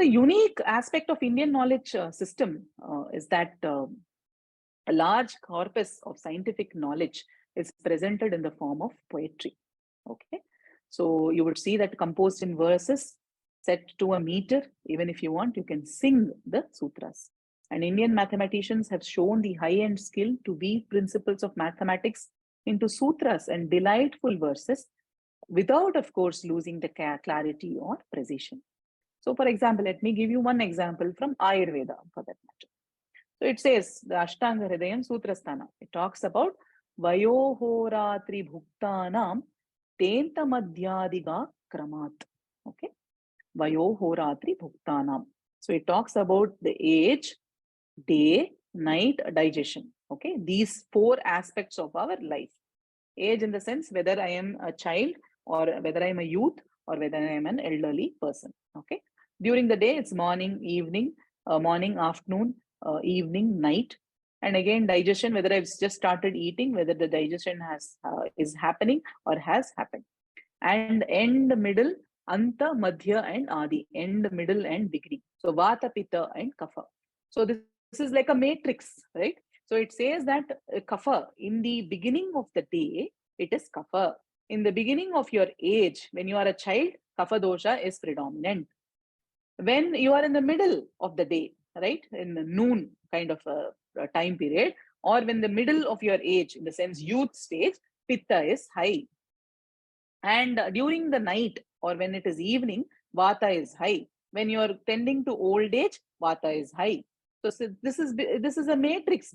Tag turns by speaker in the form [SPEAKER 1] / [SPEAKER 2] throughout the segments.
[SPEAKER 1] the unique aspect of Indian knowledge system is that a large corpus of scientific knowledge is presented in the form of poetry. Okay, so you would see that composed in verses set to a meter. Even if you want, you can sing the sutras. And Indian mathematicians have shown the high-end skill to weave principles of mathematics into sutras and delightful verses without, of course, losing the clarity or precision. So, for example, let me give you one example from Ayurveda for that matter. So it says the Ashtanga Hridayam Sutrasthana. It talks about Vayohoratri Bhuktanam Tenta Madhyadiga Kramat. Okay. Vayohoratri Bhuktanam. So it talks about the age, day, night, digestion. Okay. These four aspects of our life. Age in the sense whether I am a child or whether I am a youth or whether I am an elderly person. Okay. During the day, it's morning, evening, morning, afternoon, evening, night, and again digestion, whether I've just started eating, whether the digestion has is happening or has happened, and end, middle, anta, madhya, and adi, end, middle, and beginning. So vata, pitta, and kapha. So this is like a matrix, right? So it says that kapha in the beginning of the day, it is kapha. In the beginning of your age, when you are a child, kapha dosha is predominant. When you are in the middle of the day, right, in the noon kind of a time period, or when the middle of your age, in the sense youth stage, pitta is high. And during the night or when it is evening, vata is high. When you are tending to old age, vata is high. So this is a matrix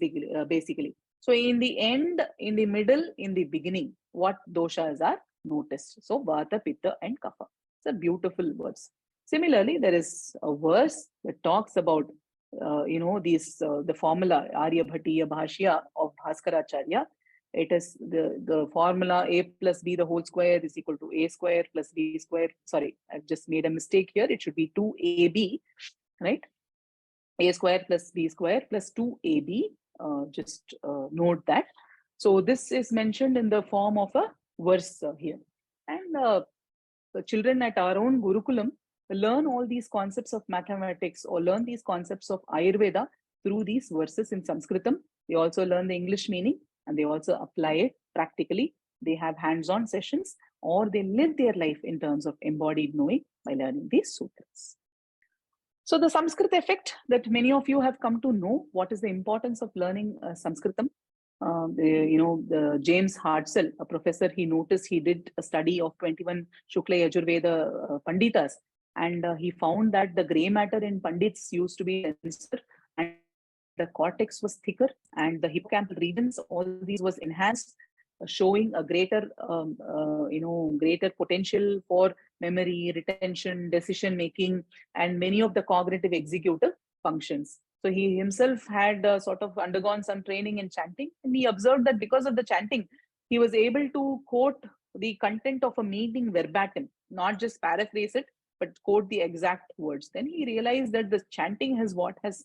[SPEAKER 1] basically. So in the end, in the middle, in the beginning, what doshas are noticed? So vata, pitta, and kapha. It's a beautiful words. Similarly, there is a verse that talks about, the formula, Aryabhatiya Bhashya of Bhaskaracharya. It is the formula A plus B the whole square is equal to A square plus B square. Sorry, I've just made a mistake here. It should be 2AB, right? A square plus B square plus 2AB. Just note that. So this is mentioned in the form of a verse here. And the children at our own Gurukulam learn all these concepts of mathematics or learn these concepts of Ayurveda through these verses in Sanskritam. They also learn the English meaning and they also apply it practically. They have hands-on sessions or they live their life in terms of embodied knowing by learning these sutras. So the Sanskrit effect that many of you have come to know, what is the importance of learning Sanskritam? The James Hartzell, a professor, he noticed, he did a study of 21 Shukla Yajurveda Panditas, and he found that the gray matter in Pandits used to be denser and the cortex was thicker and the hippocampal regions, all these was enhanced, showing a greater, greater potential for memory, retention, decision making, and many of the cognitive executive functions. So he himself had sort of undergone some training in chanting, and he observed that because of the chanting, he was able to quote the content of a meeting verbatim, not just paraphrase it, but quote the exact words. Then he realized that the chanting has what has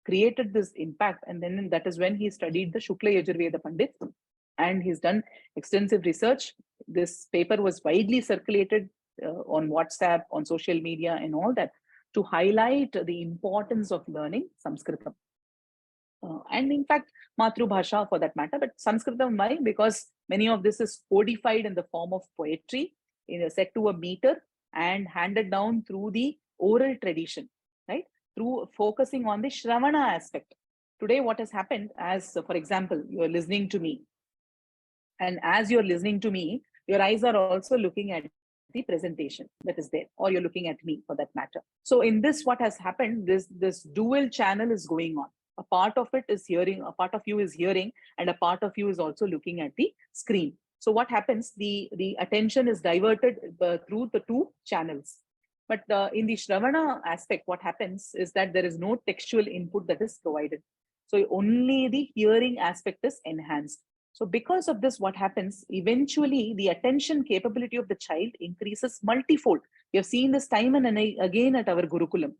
[SPEAKER 1] created this impact. And then that is when he studied the Shukla Yajurveda Pandit, and he's done extensive research. This paper was widely circulated on WhatsApp, on social media, and all that, to highlight the importance of learning Sanskritam. And in fact, Matrubhasha for that matter, but Sanskritam, why? Because many of this is codified in the form of poetry, set to a meter and handed down through the oral tradition, right? Through focusing on the Shravana aspect. Today, what has happened, as for example, you're listening to me, and as you're listening to me, your eyes are also looking at the presentation that is there, or you're looking at me for that matter. So in this, what has happened, this dual channel is going on. A part of it is hearing, a part of you is hearing, and a part of you is also looking at the screen. So what happens, the attention is diverted through the two channels. But in the Shravana aspect, what happens is that there is no textual input that is provided. So only the hearing aspect is enhanced. So because of this, what happens, eventually the attention capability of the child increases multifold. We have seen this time and again at our Gurukulam.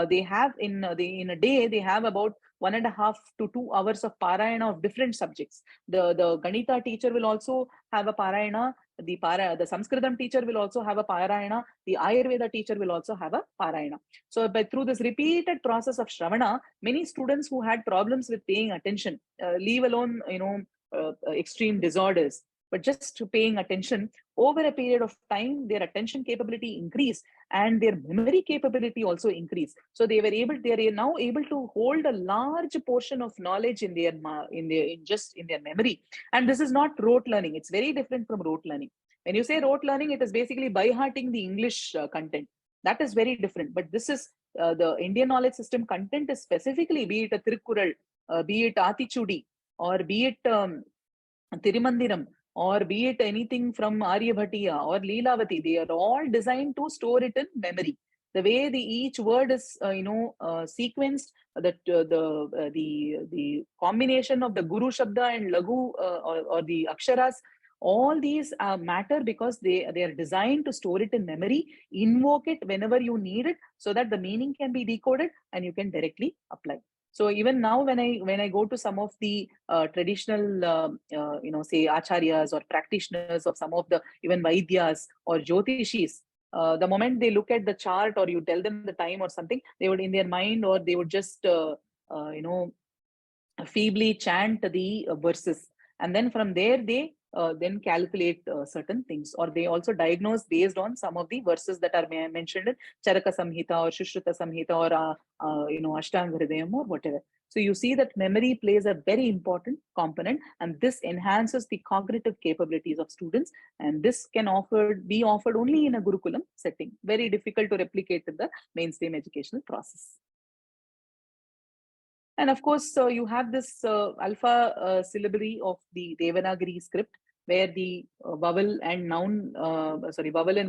[SPEAKER 1] They have in a day, they have about 1.5 to 2 hours of parayana of different subjects. The Ganita teacher will also have a parayana. the Sanskritam teacher will also have a Parayana, the Ayurveda teacher will also have a Parayana. So through this repeated process of Shravana, many students who had problems with paying attention, leave alone, extreme disorders, but just paying attention, over a period of time, their attention capability increased and their memory capability also increased. So they are now able to hold a large portion of knowledge in their memory. And this is not rote learning. It's very different from rote learning. When you say rote learning, it is basically by hearting the English content. That is very different. But this is the Indian knowledge system content is specifically, be it a Tirukkural, be it Atichudi, or be it Tirumandiram, or be it anything from Aryabhatiya or Leelavati, they are all designed to store it in memory. The way each word is, sequenced, the combination of the Guru Shabda and Lagu or the Aksharas, all these matter because they are designed to store it in memory, invoke it whenever you need it, so that the meaning can be decoded and you can directly apply. So even now, when I go to some of the traditional, say acharyas or practitioners of some of the even Vaidyas or Jyotishis, the moment they look at the chart or you tell them the time or something, they would in their mind, or they would just feebly chant the verses, and then from there they then calculate certain things, or they also diagnose based on some of the verses that are mentioned in Charaka Samhita or Shushruta Samhita or Ashtanga Hridayam or whatever. So you see that memory plays a very important component, and this enhances the cognitive capabilities of students, and this can be offered only in a Gurukulam setting. Very difficult to replicate in the mainstream educational process. And of course, you have this alpha syllabary of the Devanagari script, where the vowel and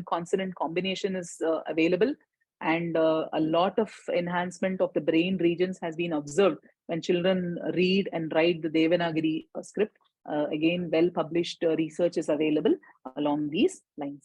[SPEAKER 1] consonant combination is available. And a lot of enhancement of the brain regions has been observed when children read and write the Devanagari script. Again, well-published research is available along these lines.